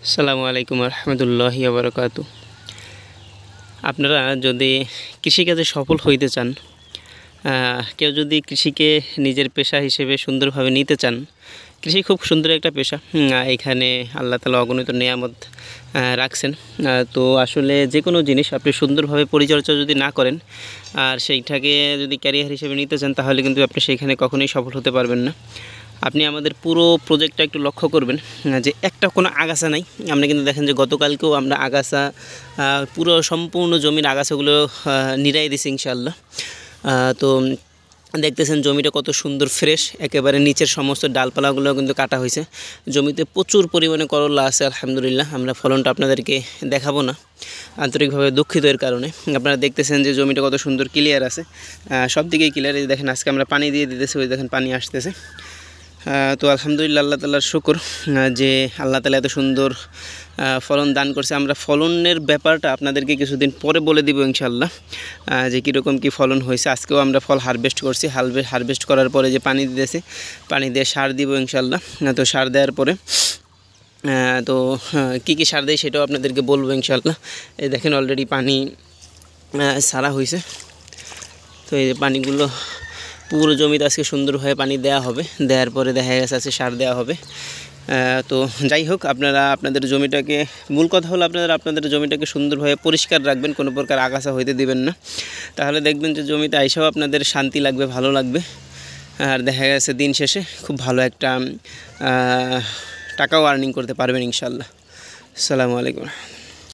আসসালামু আলাইকুম রহমতুল্লাহি ওয়া বারাকাতুহু। আপনারা যদি কৃষিকাজে সফল হইতে চান, কেউ যদি কৃষিকে নিজের পেশা হিসেবে সুন্দরভাবে নিতে চান, কৃষি খুব সুন্দর একটা পেশা। এখানে আল্লাহ তাআলা অগণিত নেয়ামত রাখছেন। তো আসলে যে কোনো জিনিস আপনি সুন্দরভাবে পরিচর্যা যদি না করেন আর সেইটাকে যদি ক্যারিয়ার হিসেবে নিতে চান, তাহলে কিন্তু আপনি সেইখানে কখনোই সফল হতে পারবেন না। আপনি আমাদের পুরো প্রজেক্টটা একটু লক্ষ্য করবেন যে একটা কোনো আগাছা নাই। আমরা কিন্তু দেখেন যে গতকালকেও আমরা আগাছা পুরো সম্পূর্ণ জমির আগাছাগুলো নিড়াই দিছি ইনশাআল্লাহ। তো দেখতেছেন জমিটা কত সুন্দর ফ্রেশ, একেবারে নিচের সমস্ত ডালপালাগুলো কিন্তু কাটা হয়েছে। জমিতে প্রচুর পরিমাণে করলা আছে আলহামদুলিল্লাহ। আমরা ফলনটা আপনাদেরকে দেখাবো না, আন্তরিকভাবে দুঃখিত এর কারণে। আপনারা দেখতেছেন যে জমিটা কত সুন্দর ক্লিয়ার আছে, সব দিকেই ক্লিয়ার। এই দেখেন আজকে আমরা পানি দিয়ে দিতেছি, ওই দেখেন পানি আসতেছে। তো আলহামদুলিল্লাহ, আল্লাহ তাআলার শুকর যে আল্লাহ তাআলা এত সুন্দর ফলন দান করছে। আমরা ফলনের ব্যাপারটা আপনাদেরকে কিছুদিন পরে বলে দিব ইনশাআল্লাহ, যে কীরকম কী ফলন হয়েছে। আজকেও আমরা ফল হারভেস্ট করছি। হারভেস্ট করার পরে যে পানি দিতেছি, পানি দিয়ে সার দিব ইনশাআল্লাহ। তো সার দেওয়ার পরে তো কী কী সার দেয় সেটাও আপনাদেরকে বলবো ইনশাআল্লাহ। এই দেখেন অলরেডি পানি সারা হয়েছে। তো এই যে পানিগুলো পুরো জমিতে আজকে সুন্দরভাবে পানি দেওয়া হবে। দেওয়ার পরে দেখা গেছে আজকে সার দেওয়া হবে। তো যাই হোক, আপনারা আপনাদের জমিটাকে, মূল কথা হলো আপনাদের জমিটাকে সুন্দরভাবে পরিষ্কার রাখবেন, কোনো প্রকার আগাছা হইতে দিবেন না। তাহলে দেখবেন যে জমিতে আইসাও আপনাদের শান্তি লাগবে, ভালো লাগবে। আর দেখা গেছে দিন শেষে খুব ভালো একটা টাকাও আর্নিং করতে পারবেন ইনশাআল্লাহ। আসসালামু আলাইকুম।